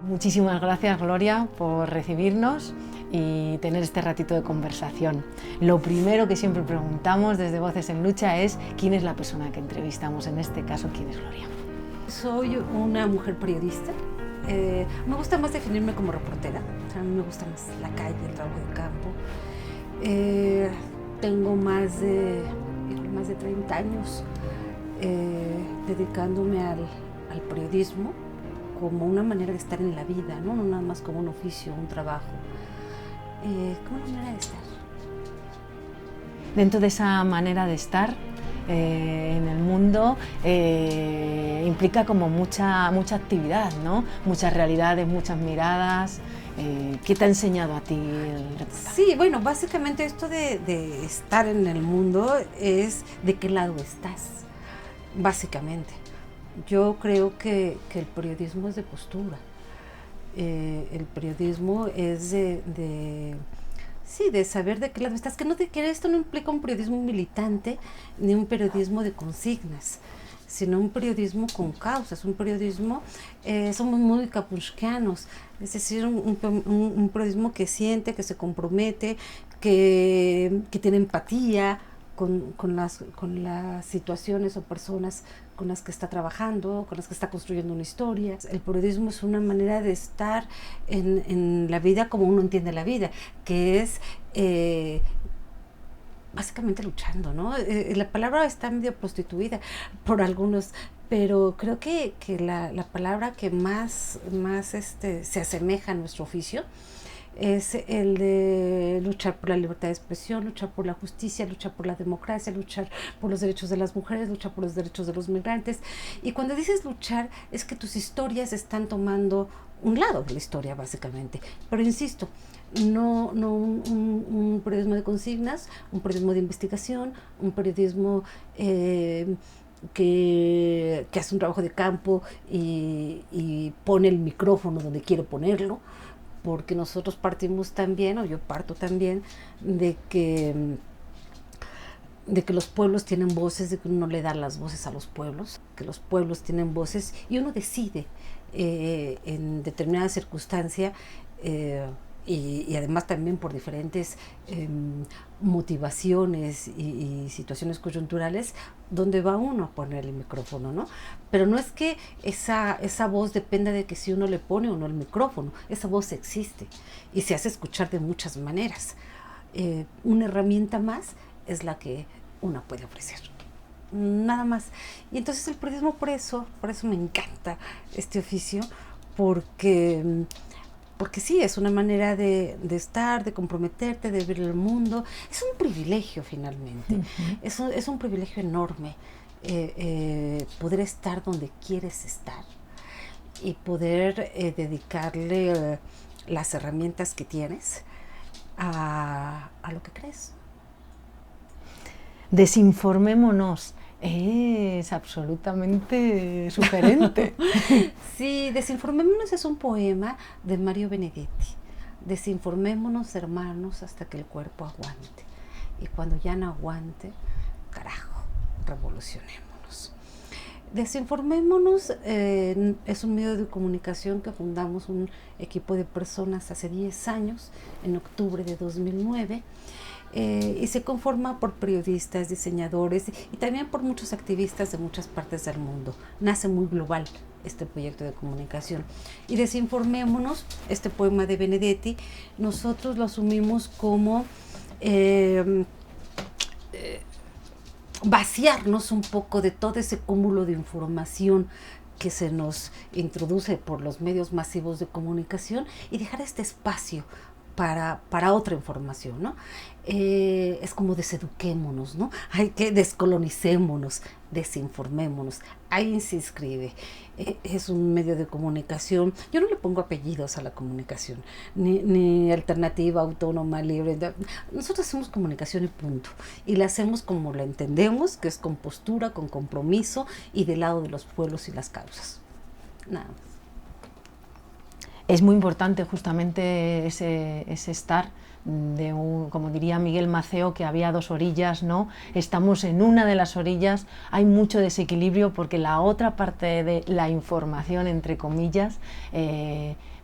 Muchísimas gracias, Gloria, por recibirnos y tener este ratito de conversación. Lo primero que siempre preguntamos desde Voces en Lucha es ¿quién es la persona que entrevistamos? En este caso, ¿quién es Gloria? Soy una mujer periodista. Me gusta más definirme como reportera. O sea, a mí me gusta más la calle, el trabajo de campo. Tengo más de 30 años dedicándome al periodismo como una manera de estar en la vida, no nada más como un oficio, un trabajo, como una manera de estar. Dentro de esa manera de estar en el mundo implica como mucha actividad, ¿no? Muchas realidades, muchas miradas. ¿Qué te ha enseñado a ti el reportaje? Sí, bueno, básicamente esto de estar en el mundo es de qué lado estás, básicamente. Yo creo que el periodismo es de postura. El periodismo es de saber de qué lado estás. Que esto no implica un periodismo militante ni un periodismo de consignas, sino un periodismo con causas, un periodismo, somos muy kapuscianos, es decir, un periodismo que siente, que se compromete, que tiene empatía con las situaciones o personas con las que está trabajando, con las que está construyendo una historia. El periodismo es una manera de estar en la vida como uno entiende la vida, que es básicamente luchando, ¿no? La palabra está medio prostituida por algunos, pero creo que la palabra que más se asemeja a nuestro oficio es el de luchar por la libertad de expresión, luchar por la justicia, luchar por la democracia, luchar por los derechos de las mujeres, luchar por los derechos de los migrantes. Y cuando dices luchar, es que tus historias están tomando un lado de la historia, básicamente. Pero insisto, no un periodismo de consignas, un periodismo de investigación, un periodismo que hace un trabajo de campo y pone el micrófono donde quiere ponerlo, porque nosotros partimos también, o yo parto también, de que los pueblos tienen voces, de que uno le da las voces a los pueblos, que los pueblos tienen voces y uno decide en determinada circunstancia y además también por diferentes motivaciones y situaciones coyunturales, donde va uno a poner el micrófono, ¿no? Pero no es que esa voz dependa de que si uno le pone o no el micrófono, esa voz existe y se hace escuchar de muchas maneras. Una herramienta más es la que uno puede ofrecer. Nada más. Y entonces el periodismo, por eso me encanta este oficio, porque sí, es una manera de estar, de comprometerte, de ver el mundo. Es un privilegio finalmente, es un privilegio enorme poder estar donde quieres estar y poder dedicarle las herramientas que tienes a lo que crees. Desinformémonos. Es absolutamente sugerente. Sí, Desinformémonos es un poema de Mario Benedetti. Desinformémonos, hermanos, hasta que el cuerpo aguante. Y cuando ya no aguante, carajo, revolucionémonos. Desinformémonos es un medio de comunicación que fundamos un equipo de personas hace 10 años, en octubre de 2009. Y se conforma por periodistas, diseñadores y también por muchos activistas de muchas partes del mundo. Nace muy global este proyecto de comunicación. Y Desinformémonos, este poema de Benedetti, nosotros lo asumimos como vaciarnos un poco de todo ese cúmulo de información que se nos introduce por los medios masivos de comunicación y dejar este espacio para otra información, ¿no? Es como deseduquémonos, ¿no? Hay que descolonicémonos, desinformémonos. Ahí se inscribe. Es un medio de comunicación. Yo no le pongo apellidos a la comunicación, ni alternativa, autónoma, libre. Nosotros hacemos comunicación y punto. Y la hacemos como la entendemos, que es con postura, con compromiso y del lado de los pueblos y las causas. Nada más. Es muy importante justamente ese estar como diría Miguel Maceo, que había dos orillas, ¿no? Estamos en una de las orillas, hay mucho desequilibrio porque la otra parte de la información, entre comillas,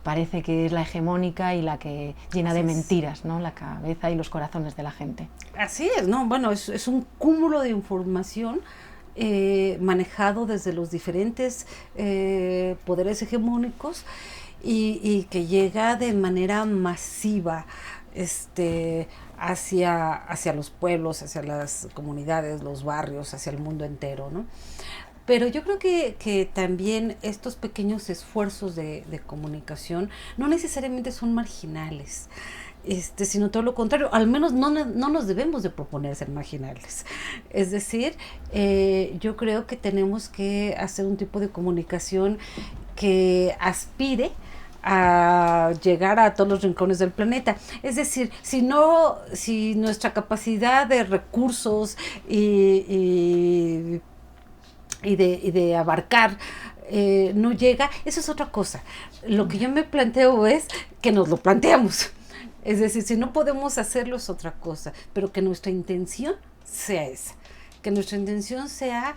parece que es la hegemónica y la que llena de Así es. mentiras, ¿no? La cabeza y los corazones de la gente. Así es, ¿no? Bueno, es un cúmulo de información manejado desde los diferentes poderes hegemónicos y que llega de manera masiva hacia los pueblos, hacia las comunidades, los barrios, hacia el mundo entero, ¿no? Pero yo creo que también estos pequeños esfuerzos de comunicación no necesariamente son marginales, sino todo lo contrario. Al menos no nos debemos de proponer ser marginales. Es decir, yo creo que tenemos que hacer un tipo de comunicación que aspire a llegar a todos los rincones del planeta. Es decir, si nuestra capacidad de recursos y de abarcar no llega, eso es otra cosa. Lo que yo me planteo es que nos lo planteamos. Es decir, si no podemos hacerlo es otra cosa, pero que nuestra intención sea esa. Que nuestra intención sea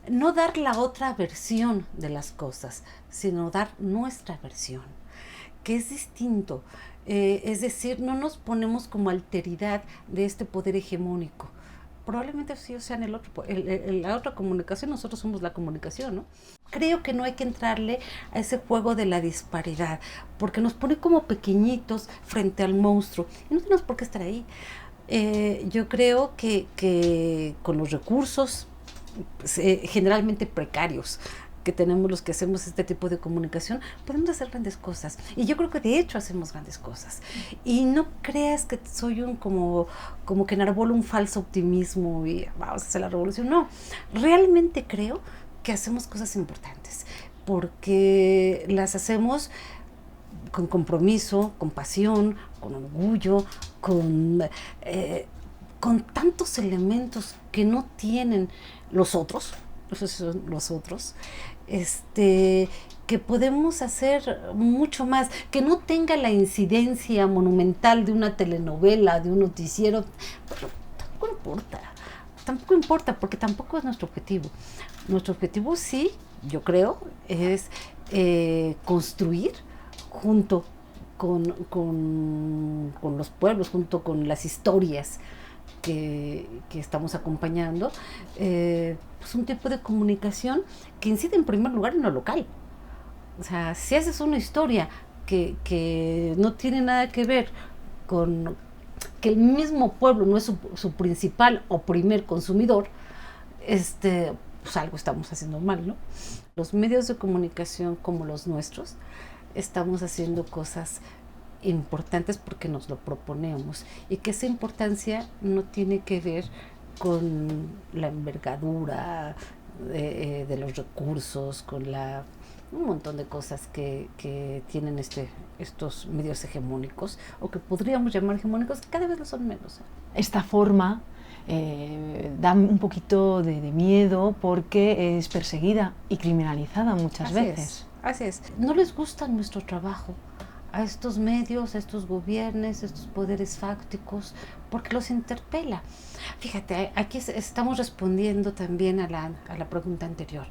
no dar la otra versión de las cosas, sino dar nuestra versión, que es distinto. Es decir, no nos ponemos como alteridad de este poder hegemónico. Probablemente sí sean la otra comunicación, nosotros somos la comunicación, ¿no? Creo que no hay que entrarle a ese juego de la disparidad, porque nos pone como pequeñitos frente al monstruo, y no tenemos por qué estar ahí. Yo creo que con los recursos generalmente precarios que tenemos los que hacemos este tipo de comunicación, podemos hacer grandes cosas. Y yo creo que de hecho hacemos grandes cosas. Y no creas que soy como que enarbolo un falso optimismo y vamos a hacer la revolución. No, realmente creo que hacemos cosas importantes, porque las hacemos con compromiso, con pasión, con orgullo, con tantos elementos que no tienen los otros, que podemos hacer mucho más, que no tenga la incidencia monumental de una telenovela, de un noticiero, pero tampoco importa, porque tampoco es nuestro objetivo. Nuestro objetivo sí, yo creo, es construir junto con los pueblos, junto con las historias que estamos acompañando, pues un tipo de comunicación que incide en primer lugar en lo local. O sea, si haces una historia que no tiene nada que ver con que el mismo pueblo no es su principal o primer consumidor, pues algo estamos haciendo mal, ¿no? Los medios de comunicación como los nuestros estamos haciendo cosas importantes porque nos lo proponemos, y que esa importancia no tiene que ver con la envergadura de los recursos, con un montón de cosas que tienen estos medios hegemónicos, o que podríamos llamar hegemónicos, que cada vez lo son menos. Esta forma da un poquito de miedo porque es perseguida y criminalizada muchas veces. Así es. No les gusta nuestro trabajo a estos medios, a estos gobiernos, a estos poderes fácticos, porque los interpela. Fíjate, aquí estamos respondiendo también a la pregunta anterior.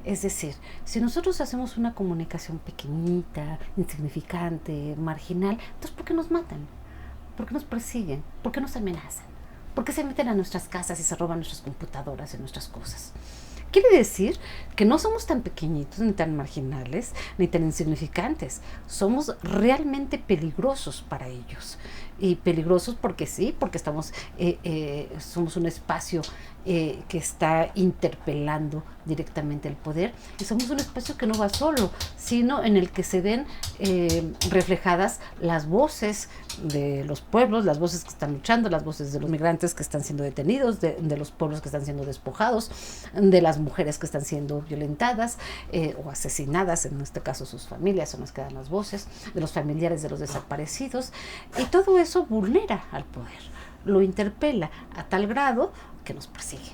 Es decir, si nosotros hacemos una comunicación pequeñita, insignificante, marginal, entonces ¿por qué nos matan? ¿Por qué nos persiguen? ¿Por qué nos amenazan? ¿Por qué se meten a nuestras casas y se roban nuestras computadoras y nuestras cosas? Quiere decir que no somos tan pequeñitos, ni tan marginales, ni tan insignificantes. Somos realmente peligrosos para ellos. Y peligrosos porque sí, porque somos un espacio que está interpelando directamente el poder, y somos un espacio que no va solo, sino en el que se ven reflejadas las voces de los pueblos, las voces que están luchando, las voces de los migrantes que están siendo detenidos, de los pueblos que están siendo despojados, de las mujeres que están siendo violentadas o asesinadas, en este caso sus familias, son las que dan las voces, de los familiares de los desaparecidos, y todo eso vulnera al poder, lo interpela a tal grado que nos persigue.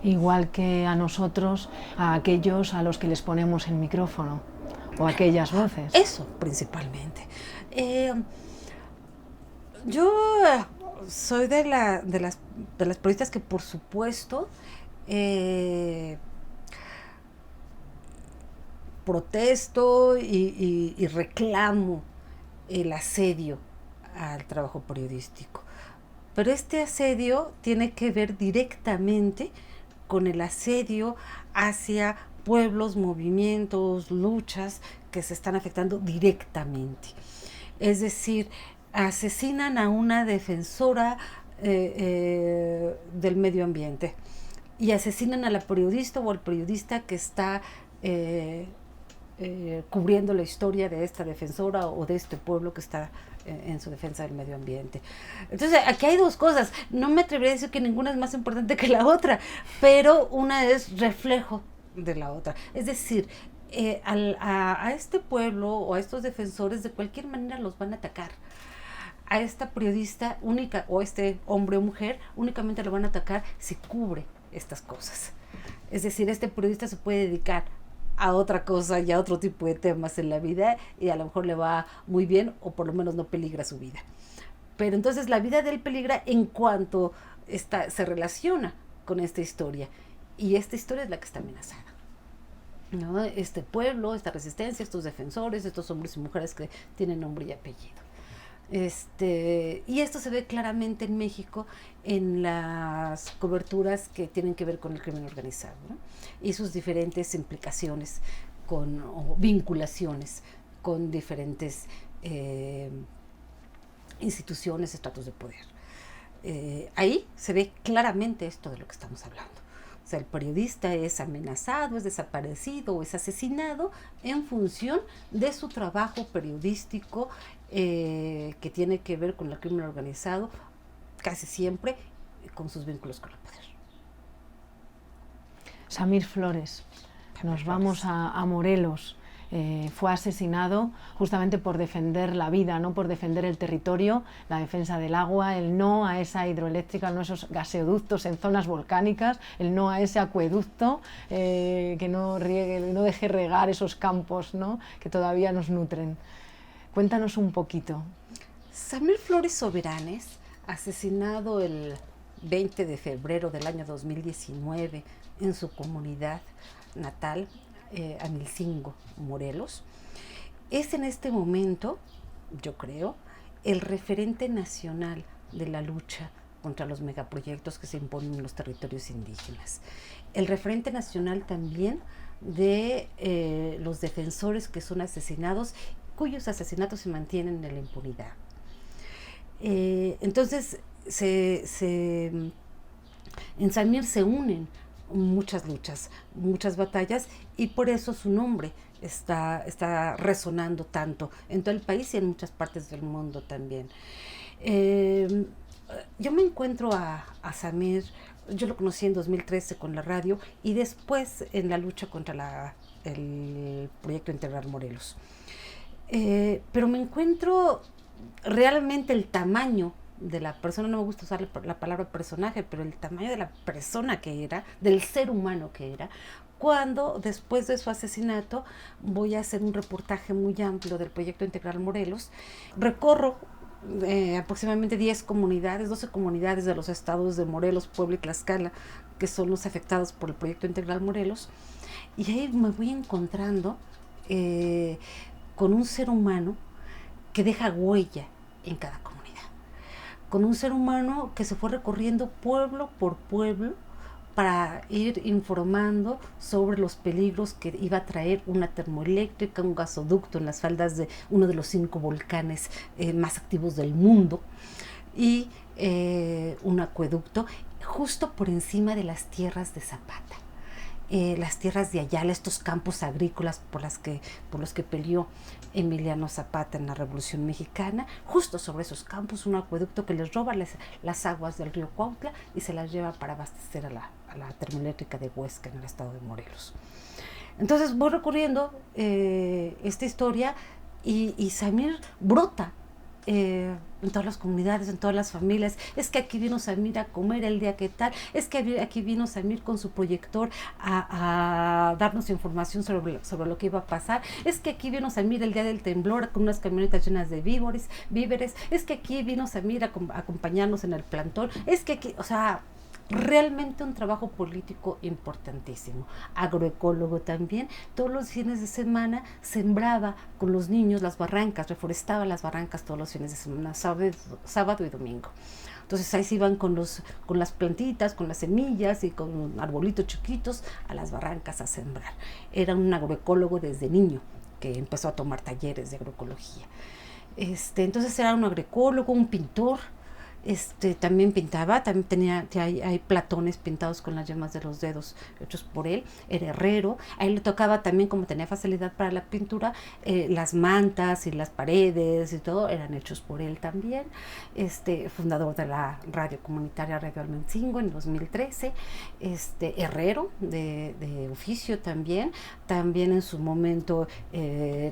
Igual que a nosotros, a aquellos a los que les ponemos el micrófono, o aquellas voces. Eso, principalmente. Yo soy de las periodistas que, por supuesto, protesto y reclamo el asedio al trabajo periodístico. Pero este asedio tiene que ver directamente con el asedio hacia pueblos, movimientos, luchas que se están afectando directamente. Es decir, asesinan a una defensora del medio ambiente y asesinan a la periodista o al periodista que está cubriendo la historia de esta defensora o de este pueblo que está en su defensa del medio ambiente. Entonces, aquí hay dos cosas. No me atrevería a decir que ninguna es más importante que la otra, pero una es reflejo de la otra. Es decir, a este pueblo o a estos defensores de cualquier manera los van a atacar. A esta periodista única o este hombre o mujer únicamente lo van a atacar si cubre estas cosas. Es decir, este periodista se puede dedicar a otra cosa y a otro tipo de temas en la vida y a lo mejor le va muy bien o por lo menos no peligra su vida. Pero entonces la vida de él peligra en cuanto se relaciona con esta historia y esta historia es la que está amenazada, ¿no? Este pueblo, esta resistencia, estos defensores, estos hombres y mujeres que tienen nombre y apellido. Y esto se ve claramente en México en las coberturas que tienen que ver con el crimen organizado, ¿no? Y sus diferentes implicaciones o vinculaciones con diferentes instituciones, estratos de poder. Ahí se ve claramente esto de lo que estamos hablando. O sea, el periodista es amenazado, es desaparecido o es asesinado en función de su trabajo periodístico que tiene que ver con el crimen organizado, casi siempre con sus vínculos con el poder. Samir Flores, nos vamos a Morelos. Fue asesinado justamente por defender la vida, no por defender el territorio, la defensa del agua, el no a esa hidroeléctrica, no a esos gaseoductos en zonas volcánicas, el no a ese acueducto que no deje regar esos campos, ¿no?, que todavía nos nutren. Cuéntanos un poquito. Samir Flores Soberanes, asesinado el 20 de febrero del año 2019 en su comunidad natal, Amilcingo, Morelos, es en este momento, yo creo, el referente nacional de la lucha contra los megaproyectos que se imponen en los territorios indígenas. El referente nacional también de los defensores que son asesinados, cuyos asesinatos se mantienen en la impunidad. Entonces, en Samir se unen muchas luchas, muchas batallas, y por eso su nombre está resonando tanto en todo el país y en muchas partes del mundo también. Yo me encuentro a Samir, yo lo conocí en 2013 con la radio y después en la lucha contra el Proyecto Integral Morelos. Pero me encuentro realmente el tamaño de la persona, no me gusta usar la palabra personaje, pero el tamaño de la persona que era, del ser humano que era, cuando después de su asesinato voy a hacer un reportaje muy amplio del Proyecto Integral Morelos. Recorro aproximadamente 10 comunidades, 12 comunidades de los estados de Morelos, Puebla y Tlaxcala, que son los afectados por el Proyecto Integral Morelos, y ahí me voy encontrando con un ser humano que deja huella en cada comunidad, con un ser humano que se fue recorriendo pueblo por pueblo para ir informando sobre los peligros que iba a traer una termoeléctrica, un gasoducto en las faldas de uno de los 5 volcanes más activos del mundo, y un acueducto justo por encima de las tierras de Zapata. Las tierras de Ayala, estos campos agrícolas por los que peleó Emiliano Zapata en la Revolución Mexicana, justo sobre esos campos un acueducto que les roba las aguas del río Cuautla y se las lleva para abastecer a la termoeléctrica de Huesca en el estado de Morelos. Entonces voy recorriendo esta historia y Samir brota en todas las comunidades, en todas las familias. Es que aquí vino Samir a comer el día que tal, es que aquí vino Samir con su proyector a darnos información sobre lo que iba a pasar, es que aquí vino Samir el día del temblor con unas camionetas llenas de víveres, es que aquí vino Samir a acompañarnos en el plantón, es que aquí, o sea, realmente un trabajo político importantísimo. Agroecólogo también, todos los fines de semana sembraba con los niños las barrancas, reforestaba las barrancas todos los fines de semana, sábado y domingo. Entonces ahí se iban con las plantitas, con las semillas y con arbolitos chiquitos a las barrancas a sembrar. Era un agroecólogo desde niño que empezó a tomar talleres de agroecología. Entonces era un agroecólogo, un pintor. También pintaba, también hay platones pintados con las yemas de los dedos hechos por él. Era herrero, a él le tocaba también, como tenía facilidad para la pintura, las mantas y las paredes y todo eran hechos por él también. Fundador de la radio comunitaria Radio Almencingo en 2013. Herrero de oficio también en su momento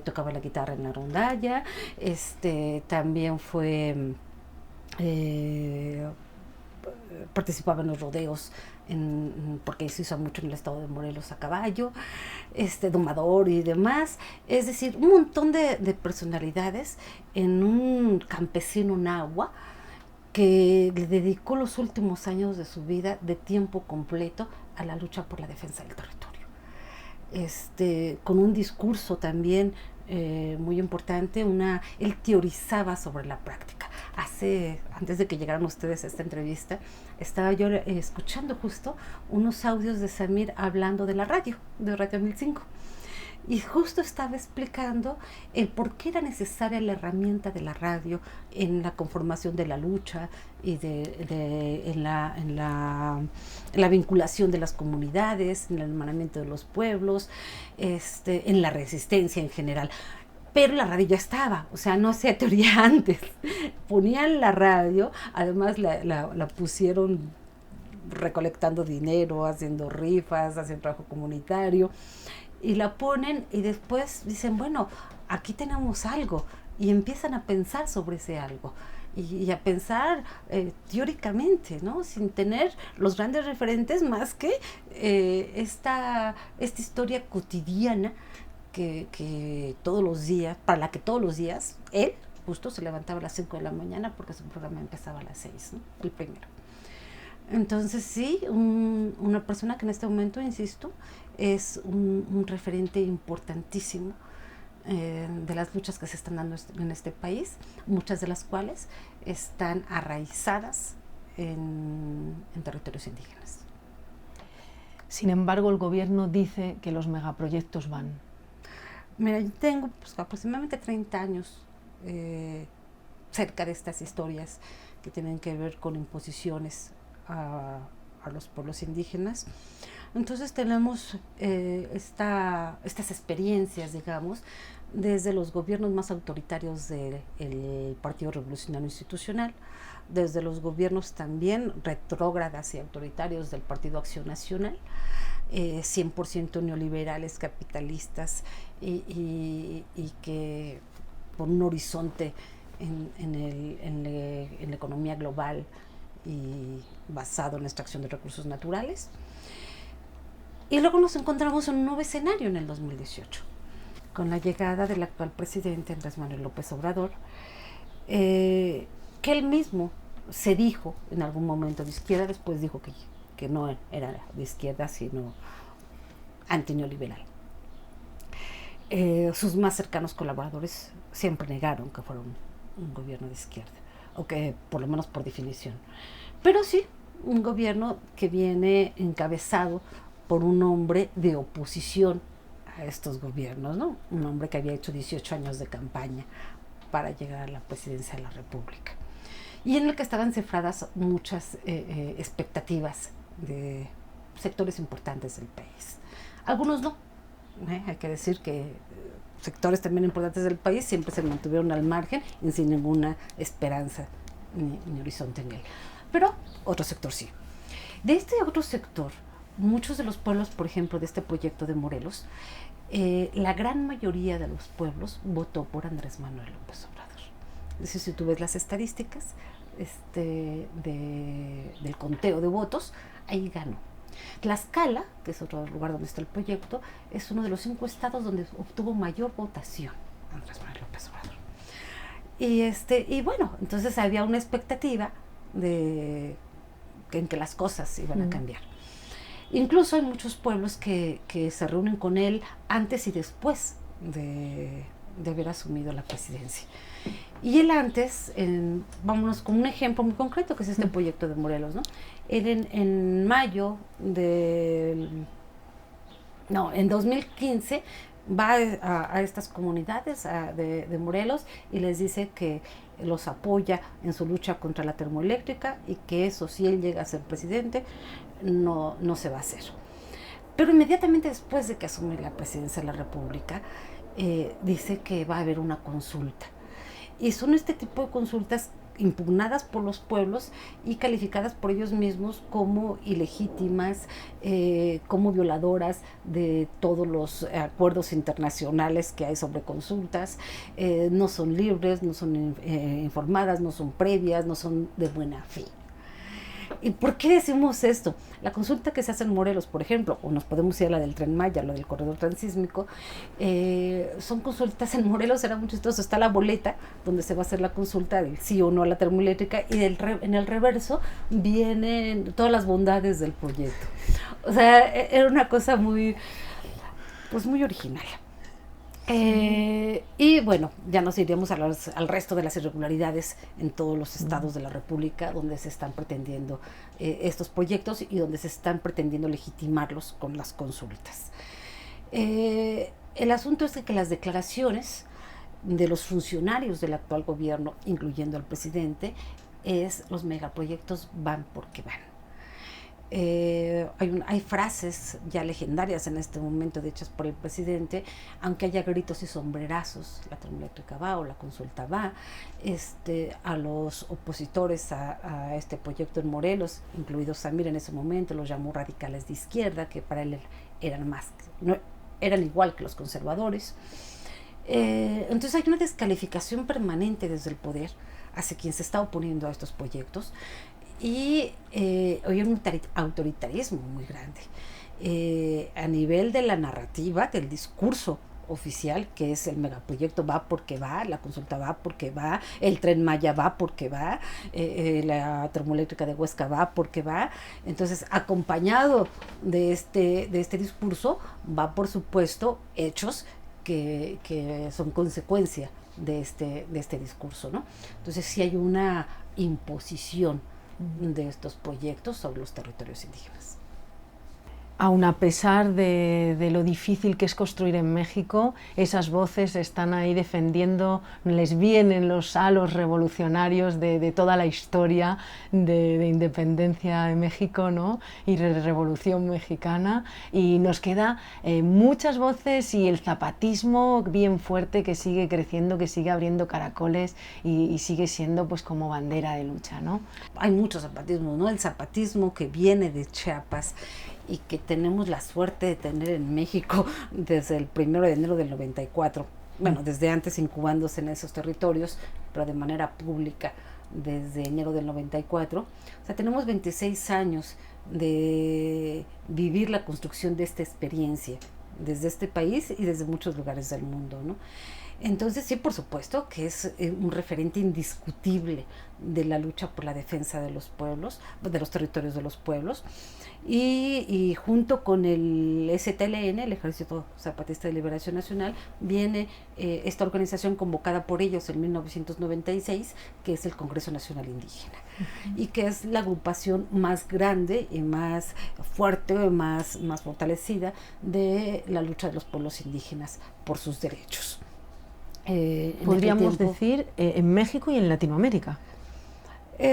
tocaba la guitarra en la rondalla. También fue participaba en los rodeos porque se hizo mucho en el estado de Morelos a caballo, domador y demás, es decir, un montón de personalidades en un campesino nahua que le dedicó los últimos años de su vida de tiempo completo a la lucha por la defensa del territorio, con un discurso también muy importante. Él teorizaba sobre la práctica. Antes de que llegaran ustedes a esta entrevista, estaba yo escuchando justo unos audios de Samir hablando de la radio, de Radio 1005. Y justo estaba explicando el por qué era necesaria la herramienta de la radio en la conformación de la lucha y en la vinculación de las comunidades, en el hermanamiento de los pueblos, en la resistencia en general. Pero la radio ya estaba, o sea, no hacía teoría antes. Ponían la radio, además la pusieron recolectando dinero, haciendo rifas, haciendo trabajo comunitario, y la ponen y después dicen, bueno, aquí tenemos algo, y empiezan a pensar sobre ese algo. Y a pensar teóricamente, ¿no? Sin tener los grandes referentes más que esta historia cotidiana que todos los días, para la que todos los días él justo se levantaba a las 5 de la mañana porque su programa empezaba a las 6, ¿no? El primero. Entonces sí, una persona que en este momento, insisto, es un referente importantísimo de las luchas que se están dando en este país, muchas de las cuales están arraizadas en territorios indígenas. Sin embargo, el gobierno dice que los megaproyectos van. Mira, yo tengo aproximadamente 30 años cerca de estas historias que tienen que ver con imposiciones a los pueblos indígenas. Entonces tenemos estas experiencias, digamos, desde los gobiernos más autoritarios del Partido Revolucionario Institucional, desde los gobiernos también retrógradas y autoritarios del Partido Acción Nacional, 100% neoliberales, capitalistas y que por un horizonte en la economía global y basado en la extracción de recursos naturales. Y luego nos encontramos en un nuevo escenario en el 2018, con la llegada del actual presidente Andrés Manuel López Obrador, que él mismo se dijo en algún momento de izquierda, después dijo que no era de izquierda, sino antineoliberal. Sus más cercanos colaboradores siempre negaron que fuera un gobierno de izquierda, o que por lo menos por definición. Pero sí, un gobierno que viene encabezado por un hombre de oposición a estos gobiernos, ¿no? Un hombre que había hecho 18 años de campaña para llegar a la presidencia de la República. Y en el que estaban cifradas muchas expectativas de sectores importantes del país. Algunos no. Hay que decir que sectores también importantes del país siempre se mantuvieron al margen y sin ninguna esperanza ni horizonte en él. Pero otro sector sí. De este otro sector, muchos de los pueblos, por ejemplo, de este proyecto de Morelos, la gran mayoría de los pueblos votó por Andrés Manuel López Obrador. Es decir, si tú ves las estadísticas del conteo de votos, ahí ganó. Tlaxcala, que es otro lugar donde está el proyecto, es uno de los 5 estados donde obtuvo mayor votación Andrés Manuel López Obrador. Y bueno, entonces había una expectativa de en que las cosas iban a cambiar. Incluso hay muchos pueblos que se reúnen con él antes y después de haber asumido la presidencia. Y él antes, vámonos con un ejemplo muy concreto, que es este proyecto de Morelos, ¿no? Él en mayo en 2015 va a estas comunidades de Morelos y les dice que los apoya en su lucha contra la termoeléctrica y que eso, si él llega a ser presidente, no se va a hacer. Pero inmediatamente después de que asume la presidencia de la República, dice que va a haber una consulta. Y son este tipo de consultas impugnadas por los pueblos y calificadas por ellos mismos como ilegítimas, como violadoras de todos los acuerdos internacionales que hay sobre consultas, no son libres, no son informadas, no son previas, no son de buena fe. ¿Y por qué decimos esto? La consulta que se hace en Morelos, por ejemplo, o nos podemos ir a la del Tren Maya, la del corredor transísmico, son consultas en Morelos, era muy chistoso, está la boleta donde se va a hacer la consulta del sí o no a la termoeléctrica y en el reverso vienen todas las bondades del proyecto. O sea, era una cosa muy original. Y bueno, ya nos iríamos al resto de las irregularidades en todos los estados de la República donde se están pretendiendo estos proyectos y donde se están pretendiendo legitimarlos con las consultas. El asunto es que las declaraciones de los funcionarios del actual gobierno, incluyendo al presidente, los megaproyectos van porque van. Hay frases ya legendarias en este momento dichas por el presidente, aunque haya gritos y sombrerazos, la termoeléctrica va o la consulta va. A los opositores a este proyecto en Morelos, incluido Samir en ese momento, los llamó radicales de izquierda, que para él eran igual que los conservadores. Entonces hay una descalificación permanente desde el poder hacia quien se está oponiendo a estos proyectos. Y hay un autoritarismo muy grande a nivel de la narrativa, del discurso oficial, que es el megaproyecto va porque va, la consulta va porque va, el Tren Maya va porque va, la termoeléctrica de Huesca va porque va. Entonces, acompañado de este discurso, va por supuesto hechos que son consecuencia de este discurso, ¿no? Entonces, sí hay una imposición de estos proyectos sobre los territorios indígenas. Aun a pesar de lo difícil que es construir en México, esas voces están ahí defendiendo, les vienen los halos revolucionarios de toda la historia de independencia de México, ¿no? Y de revolución mexicana, y nos queda muchas voces y el zapatismo bien fuerte que sigue creciendo, que sigue abriendo caracoles y sigue siendo pues como bandera de lucha, ¿no? Hay mucho zapatismo, ¿no? El zapatismo que viene de Chiapas y que tenemos la suerte de tener en México desde el 1 de enero del 94, bueno, desde antes incubándose en esos territorios, pero de manera pública desde enero del 94. O sea, tenemos 26 años de vivir la construcción de esta experiencia desde este país y desde muchos lugares del mundo, ¿no? Entonces, sí, por supuesto que es un referente indiscutible de la lucha por la defensa de los pueblos, de los territorios de los pueblos, y junto con el STLN, el Ejército Zapatista de Liberación Nacional, viene esta organización convocada por ellos en 1996, que es el Congreso Nacional Indígena, y que es la agrupación más grande y más fuerte, más fortalecida de la lucha de los pueblos indígenas por sus derechos. Podríamos decir en México y en Latinoamérica. Yo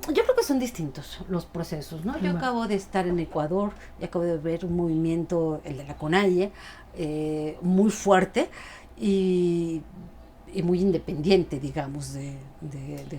creo que son distintos los procesos, ¿no? Yo acabo de estar en Ecuador y acabo de ver un movimiento, el de la CONAIE, muy fuerte y muy independiente, digamos, de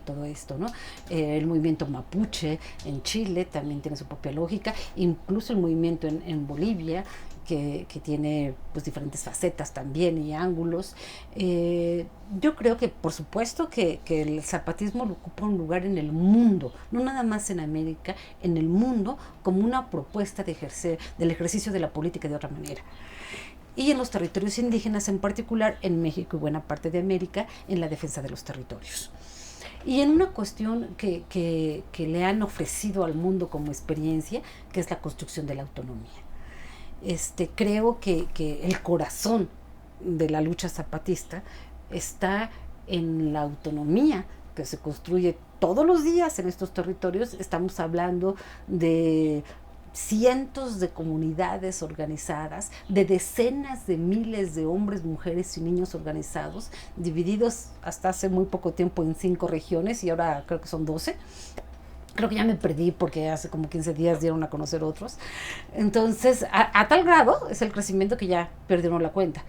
todo esto, ¿no? El movimiento mapuche en Chile también tiene su propia lógica, incluso el movimiento en Bolivia, que tiene pues diferentes facetas también y ángulos. Yo creo que por supuesto que el zapatismo ocupa un lugar en el mundo, no nada más en América, en el mundo, como una propuesta del ejercicio de la política de otra manera. Y en los territorios indígenas, en particular en México y buena parte de América, en la defensa de los territorios. y en una cuestión que le han ofrecido al mundo como experiencia, que es la construcción de la autonomía. Creo que el corazón de la lucha zapatista está en la autonomía que se construye todos los días en estos territorios. Estamos hablando de cientos de comunidades organizadas, de decenas de miles de hombres, mujeres y niños organizados, divididos hasta hace muy poco tiempo en 5 regiones y ahora creo que son 12. Creo que ya me perdí porque hace como 15 días dieron a conocer otros. Entonces, a tal grado es el crecimiento que ya perdieron la cuenta.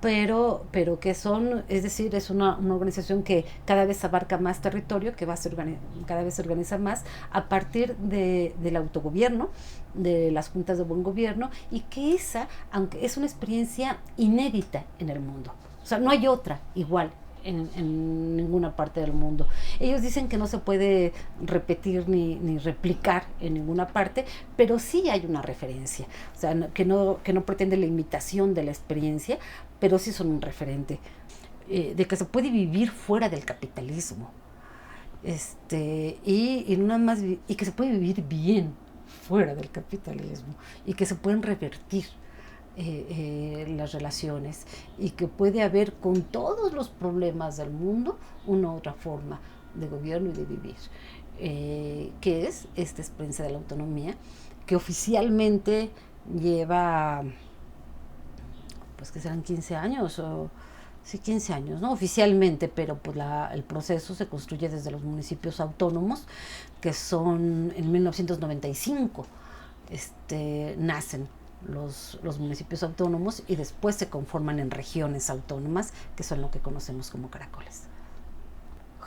Pero que es decir, es una organización que cada vez abarca más territorio, que cada vez se organiza más a partir del autogobierno, de las juntas de buen gobierno, y que aunque es una experiencia inédita en el mundo, o sea, no hay otra igual en ninguna parte del mundo. Ellos dicen que no se puede repetir ni replicar en ninguna parte, pero sí hay una referencia, o sea, que no pretende la imitación de la experiencia, pero sí son un referente de que se puede vivir fuera del capitalismo, y que se puede vivir bien fuera del capitalismo, y que se pueden revertir las relaciones, y que puede haber, con todos los problemas del mundo, una otra forma de gobierno y de vivir, que es esta experiencia de la autonomía, que oficialmente lleva, pues que serán 15 años, sí, 15 años, ¿no? Oficialmente, pero pues el proceso se construye desde los municipios autónomos, que son en 1995, nacen los municipios autónomos, y después se conforman en regiones autónomas, que son lo que conocemos como caracoles.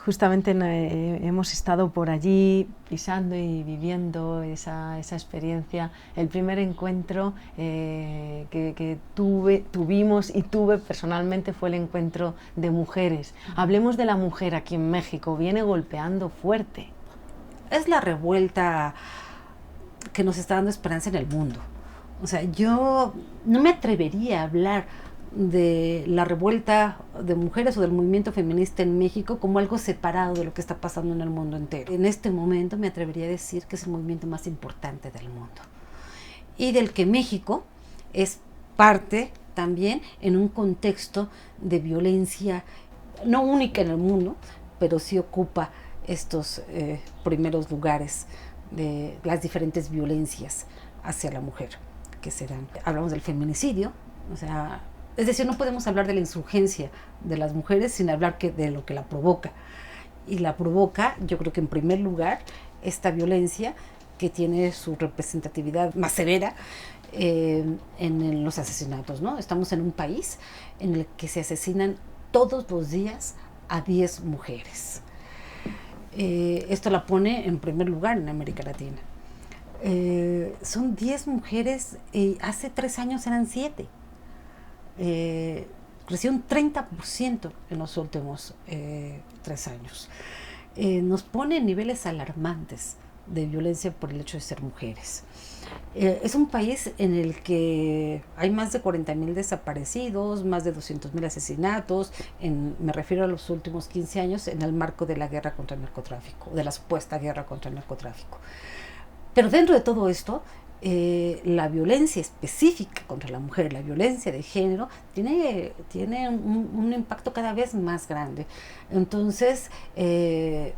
Justamente hemos estado por allí pisando y viviendo esa experiencia. El primer encuentro que tuvimos y tuve personalmente fue el encuentro de mujeres. Hablemos de la mujer aquí en México, viene golpeando fuerte. Es la revuelta que nos está dando esperanza en el mundo. O sea, yo no me atrevería a hablar de la revuelta de mujeres o del movimiento feminista en México como algo separado de lo que está pasando en el mundo entero. En este momento me atrevería a decir que es el movimiento más importante del mundo, y del que México es parte también en un contexto de violencia no única en el mundo, pero sí ocupa estos primeros lugares de las diferentes violencias hacia la mujer que se dan. Hablamos del feminicidio, o sea, es decir, no podemos hablar de la insurgencia de las mujeres sin hablar de lo que la provoca. Y la provoca, yo creo que en primer lugar, esta violencia que tiene su representatividad más severa en los asesinatos, ¿no? Estamos en un país en el que se asesinan todos los días a 10 mujeres. Esto la pone en primer lugar en América Latina. Son 10 mujeres, hace 3 años eran 7. Creció un 30% en los últimos 3 años. Nos pone en niveles alarmantes de violencia por el hecho de ser mujeres. Es un país en el que hay más de 40,000 desaparecidos, más de 200,000 asesinatos, me refiero a los últimos 15 años, en el marco de la guerra contra el narcotráfico, de la supuesta guerra contra el narcotráfico. Pero dentro de todo esto, la violencia específica contra la mujer, la violencia de género, tiene un impacto cada vez más grande. Entonces, de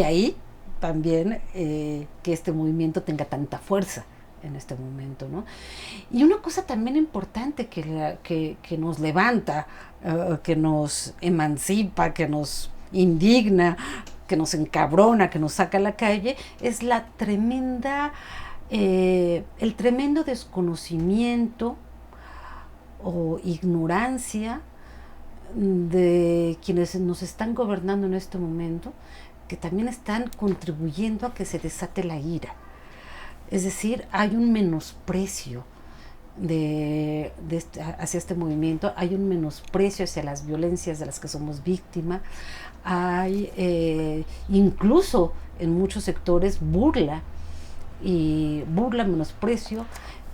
ahí también que este movimiento tenga tanta fuerza en este momento, ¿no? Y una cosa también importante que nos levanta, que nos emancipa, que nos indigna, que nos encabrona, que nos saca a la calle, es el tremendo desconocimiento o ignorancia de quienes nos están gobernando en este momento, que también están contribuyendo a que se desate la ira. Es decir, hay un menosprecio hacia este movimiento, hay un menosprecio hacia las violencias de las que somos víctimas, hay incluso en muchos sectores burla, menosprecio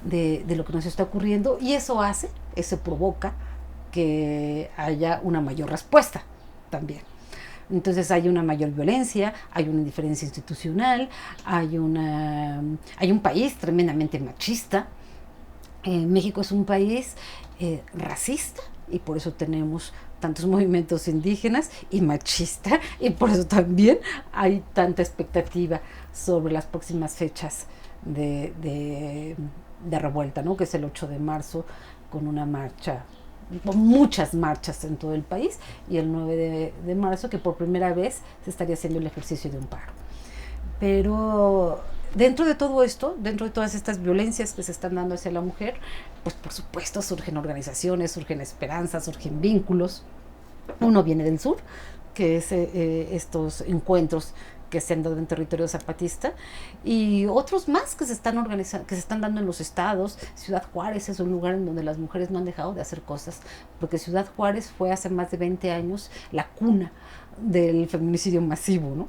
de lo que nos está ocurriendo, y eso provoca que haya una mayor respuesta también. Entonces hay una mayor violencia, hay una indiferencia institucional, hay un país tremendamente machista. México es un país racista y por eso tenemos tantos movimientos indígenas y machista, y por eso también hay tanta expectativa sobre las próximas fechas de revuelta, ¿no? Que es el 8 de marzo con una marcha, muchas marchas en todo el país, y el 9 de marzo que por primera vez se estaría haciendo el ejercicio de un paro. Pero dentro de todo esto, dentro de todas estas violencias que se están dando hacia la mujer, pues por supuesto surgen organizaciones, surgen esperanzas, surgen vínculos. Uno viene del sur, que es estos encuentros que se han dado en territorio zapatista, y otros más que se están organizando, que se están dando en los estados. Ciudad Juárez es un lugar en donde las mujeres no han dejado de hacer cosas, porque Ciudad Juárez fue hace más de 20 años la cuna del feminicidio masivo, ¿no?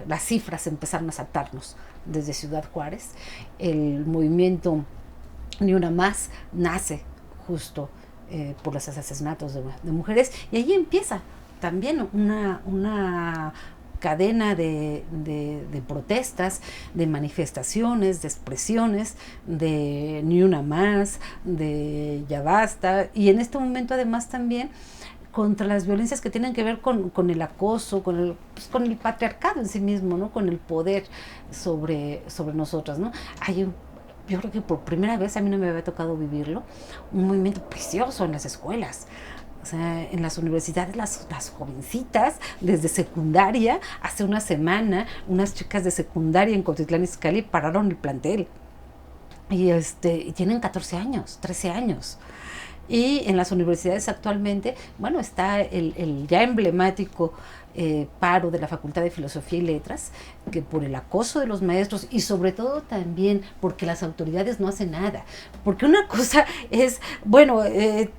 Las cifras empezaron a saltarnos desde Ciudad Juárez. El movimiento Ni Una Más nace justo por los asesinatos de mujeres, y ahí empieza también una cadena de protestas, de manifestaciones, de expresiones, de Ni Una Más, de Ya Basta, y en este momento además también contra las violencias que tienen que ver con el acoso, con el patriarcado en sí mismo, ¿no? Con el poder sobre nosotras, ¿no? Yo creo que por primera vez, a mí no me había tocado vivirlo, un movimiento precioso en las escuelas. O sea, en las universidades, las jovencitas, desde secundaria, hace una semana, unas chicas de secundaria en Cuautitlán Izcalli pararon el plantel. Y tienen 14 años, 13 años. Y en las universidades actualmente, bueno, está el ya emblemático paro de la Facultad de Filosofía y Letras, que por el acoso de los maestros, y sobre todo también porque las autoridades no hacen nada. Porque una cosa es, bueno,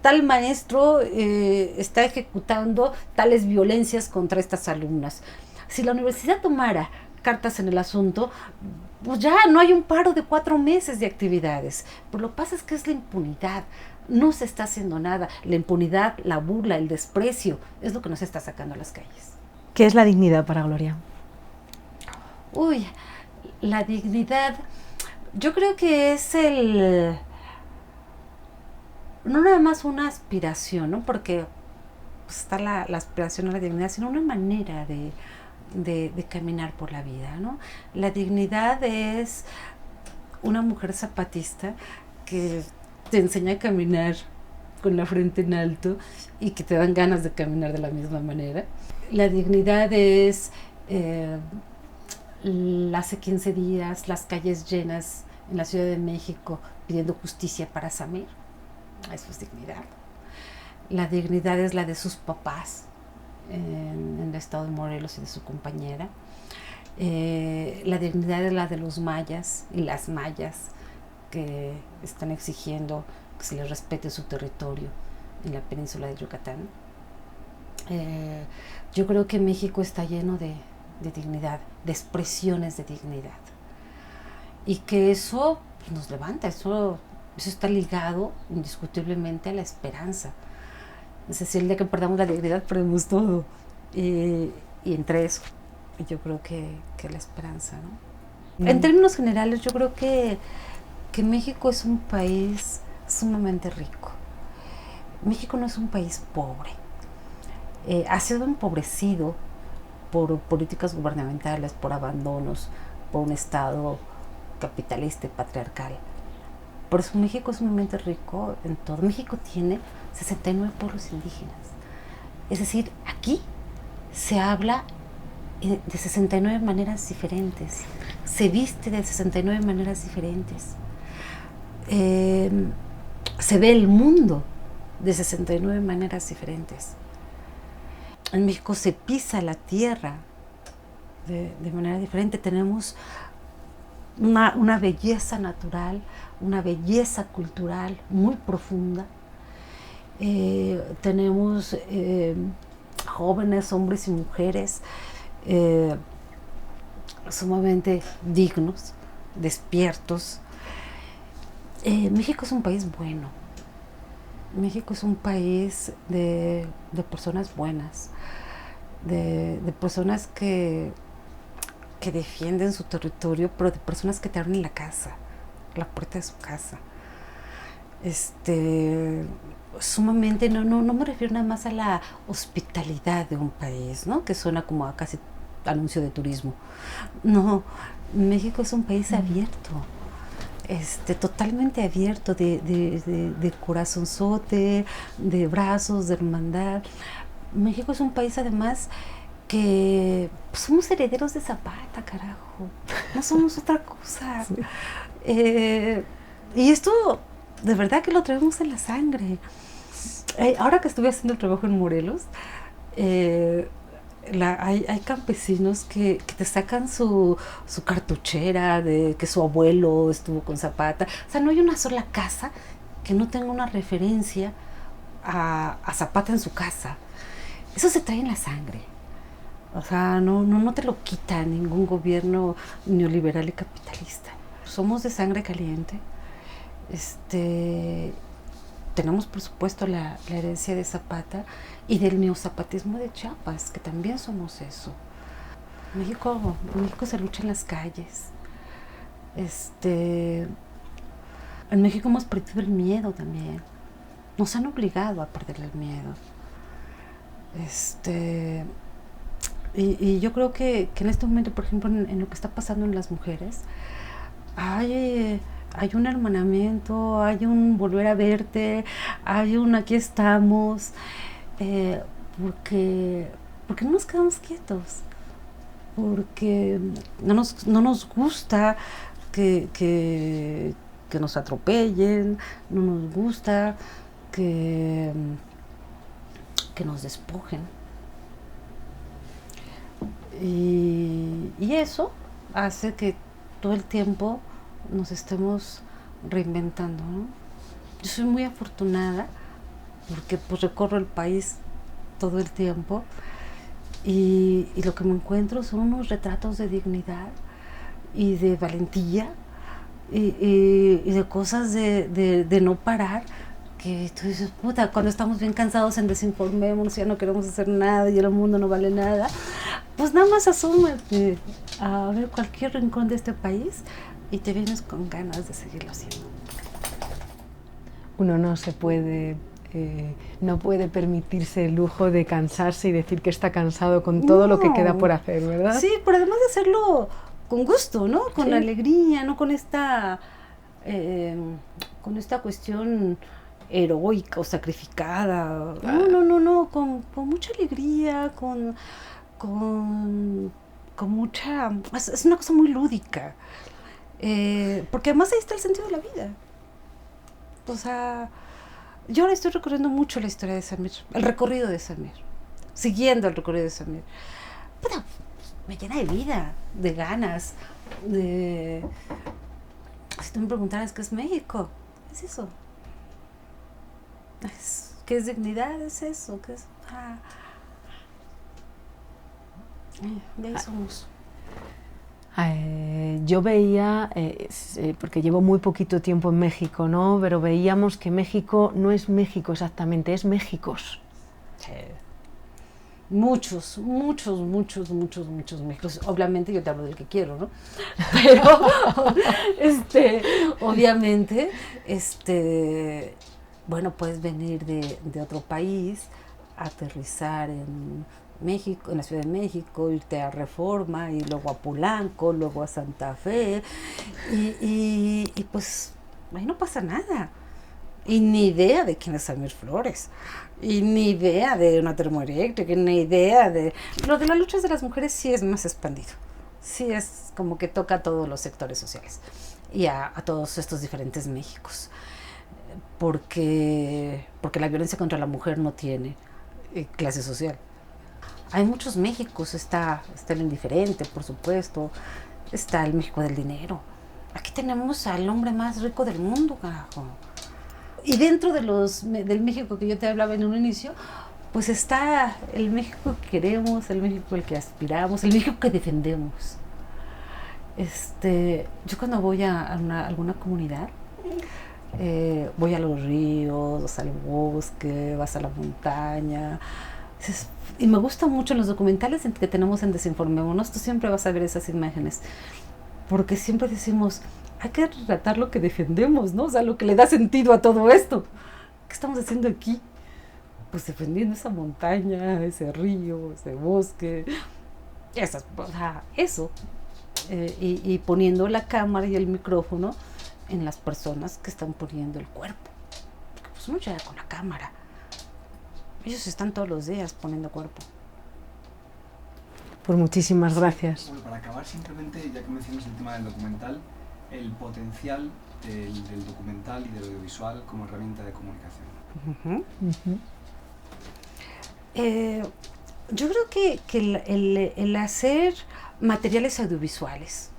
tal maestro está ejecutando tales violencias contra estas alumnas. Si la universidad tomara cartas en el asunto, pues ya no hay un paro de 4 meses de actividades. Pero lo que pasa es que es la impunidad. No se está haciendo nada. La impunidad, la burla, el desprecio es lo que nos está sacando a las calles. ¿Qué es la dignidad para Gloria? Uy, la dignidad, yo creo que es no nada más una aspiración, ¿no? Porque pues, está la aspiración a la dignidad, sino una manera de caminar por la vida, ¿no? La dignidad es una mujer zapatista que te enseña a caminar con la frente en alto y que te dan ganas de caminar de la misma manera. La dignidad es hace 15 días las calles llenas en la Ciudad de México pidiendo justicia para Samir. Eso es dignidad. La dignidad es la de sus papás en el estado de Morelos y de su compañera. La dignidad es la de los mayas y las mayas que están exigiendo que se les respete su territorio en la península de Yucatán. Yo creo que México está lleno de dignidad, de expresiones de dignidad, y que eso nos levanta, eso está ligado indiscutiblemente a la esperanza. Es decir, el día que perdamos la dignidad perdemos todo, y entre eso yo creo que la esperanza, ¿no? En términos generales, yo creo que México es un país sumamente rico. México no es un país pobre. Ha sido empobrecido por políticas gubernamentales, por abandonos, por un Estado capitalista y patriarcal. Por eso México es sumamente rico en todo. México tiene 69 pueblos indígenas. Es decir, aquí se habla de 69 maneras diferentes, se viste de 69 maneras diferentes, se ve el mundo de 69 maneras diferentes. En México se pisa la tierra de manera diferente. Tenemos una belleza natural, una belleza cultural muy profunda. Tenemos jóvenes, hombres y mujeres sumamente dignos, despiertos. México es un país bueno. México es un país de personas buenas. de personas que defienden su territorio, pero de personas que te abren la casa, la puerta de su casa. Sumamente, no me refiero nada más a la hospitalidad de un país, ¿no? Que suena como a casi anuncio de turismo. No, México es un país abierto, totalmente abierto, de corazonzote, de brazos, de hermandad. México es un país además que pues, somos herederos de Zapata, carajo, no somos otra cosa. Sí. Y esto de verdad que lo traemos en la sangre. Ahora que estuve haciendo el trabajo en Morelos, hay campesinos que te sacan su cartuchera de que su abuelo estuvo con Zapata. O sea, no hay una sola casa que no tenga una referencia a Zapata en su casa. Eso se trae en la sangre. O sea, no te lo quita ningún gobierno neoliberal y capitalista. Somos de sangre caliente. Tenemos por supuesto la herencia de Zapata y del neozapatismo de Chiapas, que también somos eso. México se lucha en las calles. En México hemos perdido el miedo también. Nos han obligado a perder el miedo. Y yo creo que en este momento, por ejemplo, en lo que está pasando en las mujeres, hay un hermanamiento, hay un volver a verte, hay un aquí estamos, porque no nos quedamos quietos, porque no nos gusta que nos atropellen, no nos gusta que nos despojen. Y eso hace que todo el tiempo nos estemos reinventando, ¿no? Yo soy muy afortunada porque pues recorro el país todo el tiempo y lo que me encuentro son unos retratos de dignidad y de valentía y de cosas de no parar, que tú dices, puta, cuando estamos bien cansados en desinformémonos, ya no queremos hacer nada y el mundo no vale nada, pues nada más asúmete a ver cualquier rincón de este país y te vienes con ganas de seguirlo haciendo. Uno no se puede, no puede permitirse el lujo de cansarse y decir que está cansado con todo lo que queda por hacer, ¿verdad? Sí, pero además de hacerlo con gusto, ¿no? Con sí. Alegría, no con esta cuestión heroica o sacrificada. No, con mucha alegría, con mucha... Es una cosa muy lúdica. Porque además ahí está el sentido de la vida. O sea, yo ahora estoy recorriendo mucho la historia de Samir, el recorrido de Samir, siguiendo el recorrido de Samir. Pero me llena de vida, de ganas, de... Si tú me preguntaras qué es México, es eso. ¿Qué es dignidad? Es eso. ¿Qué es? De ahí somos. Yo veía, porque llevo muy poquito tiempo en México, ¿no? Pero veíamos que México no es México exactamente, es Méxicos. Sí. Muchos Méxicos. Obviamente yo te hablo del que quiero, ¿no? Pero, obviamente, bueno, puedes venir de otro país, aterrizar en México, en la Ciudad de México, irte a Reforma y luego a Polanco, luego a Santa Fe y pues ahí no pasa nada. Y ni idea de quién es Samir Flores, y ni idea de una termoeléctrica, ni idea de... Lo de las luchas de las mujeres sí es más expandido, sí es como que toca a todos los sectores sociales y a todos estos diferentes Méxicos, porque la violencia contra la mujer no tiene clase social. Hay muchos Méxicos, está el indiferente, por supuesto, está el México del dinero. Aquí tenemos al hombre más rico del mundo, carajo. Y dentro del México que yo te hablaba en un inicio, pues está el México que queremos, el México al que aspiramos, el México que defendemos. Yo cuando voy a alguna comunidad, voy a los ríos, al bosque, vas a la montaña, dices, Y me gusta mucho en los documentales que tenemos en Desinformémonos, tú siempre vas a ver esas imágenes, porque siempre decimos, hay que retratar lo que defendemos, ¿no? O sea, lo que le da sentido a todo esto. ¿Qué estamos haciendo aquí? Pues defendiendo esa montaña, ese río, ese bosque, o sea, eso. Y poniendo la cámara y el micrófono en las personas que están poniendo el cuerpo. Porque pues uno llega con la cámara. Ellos están todos los días poniendo cuerpo. Pues muchísimas gracias. Bueno, para acabar, simplemente, ya que mencionas el tema del documental, el potencial del documental y del audiovisual como herramienta de comunicación. Yo creo que el hacer materiales audiovisuales,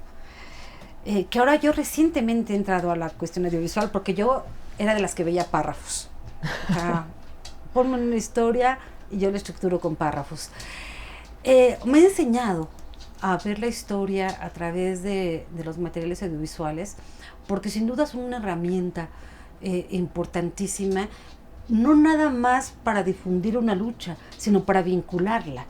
que ahora yo recientemente he entrado a la cuestión audiovisual, porque yo era de las que veía párrafos. O sea, ponme una historia y yo la estructuro con párrafos. Me he enseñado a ver la historia a través de los materiales audiovisuales, porque sin duda son una herramienta importantísima, no nada más para difundir una lucha, sino para vincularla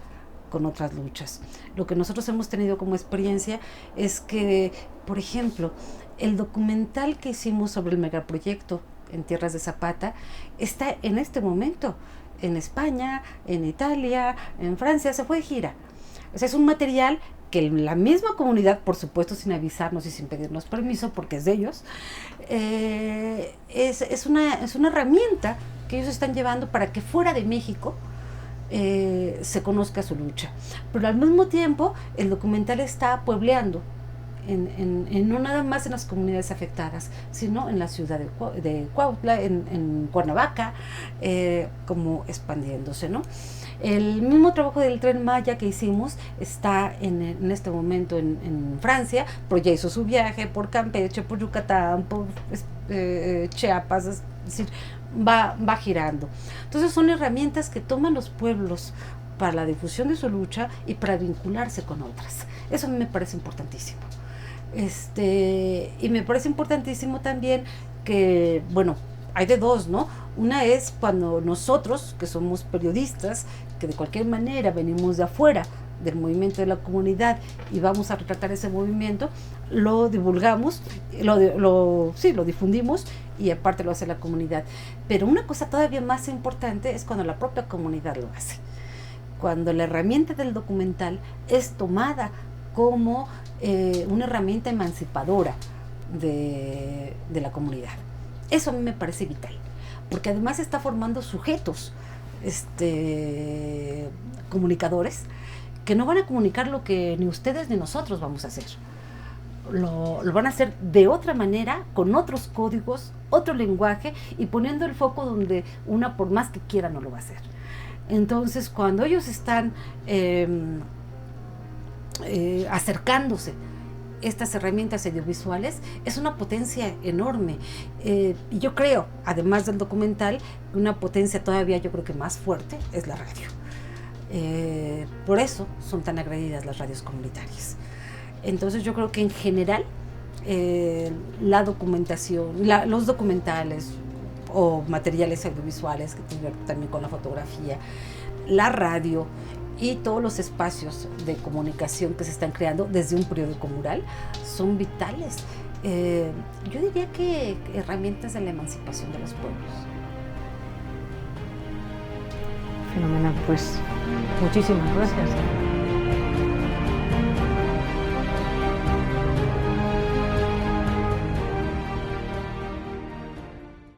con otras luchas. Lo que nosotros hemos tenido como experiencia es que, por ejemplo, el documental que hicimos sobre el megaproyecto en Tierras de Zapata está en este momento en España, en Italia, en Francia, se fue de gira. O sea, es un material que la misma comunidad, por supuesto sin avisarnos y sin pedirnos permiso, porque es de ellos, es una herramienta que ellos están llevando para que fuera de México se conozca su lucha. Pero al mismo tiempo, el documental está puebleando, no nada más en las comunidades afectadas, sino en la ciudad de Cuautla, en Cuernavaca, como expandiéndose, ¿no? El mismo trabajo del Tren Maya que hicimos está en este momento en Francia, pero ya hizo su viaje por Campeche, por Yucatán, por Chiapas, es decir, va girando. Entonces son herramientas que toman los pueblos para la difusión de su lucha y para vincularse con otras. Eso a mí me parece importantísimo. Y me parece importantísimo también que, bueno, hay de dos, ¿no? Una es cuando nosotros, que somos periodistas, que de cualquier manera venimos de afuera del movimiento de la comunidad y vamos a retratar ese movimiento, lo divulgamos, lo difundimos y aparte lo hace la comunidad. Pero una cosa todavía más importante es cuando la propia comunidad lo hace. Cuando la herramienta del documental es tomada como una herramienta emancipadora de la comunidad. Eso a mí me parece vital, porque además está formando sujetos, comunicadores, que no van a comunicar lo que ni ustedes ni nosotros vamos a hacer. Lo van a hacer de otra manera, con otros códigos, otro lenguaje y poniendo el foco donde una, por más que quiera, no lo va a hacer. Entonces, cuando ellos están acercándose estas herramientas audiovisuales, es una potencia enorme. Y yo creo, además del documental, una potencia todavía yo creo que más fuerte es la radio. Por eso son tan agredidas las radios comunitarias. Entonces yo creo que en general la documentación, los documentales o materiales audiovisuales que tienen que ver también con la fotografía, la radio y todos los espacios de comunicación que se están creando desde un periódico mural son vitales. Yo diría que herramientas de la emancipación de los pueblos. Fenomenal, pues muchísimas gracias.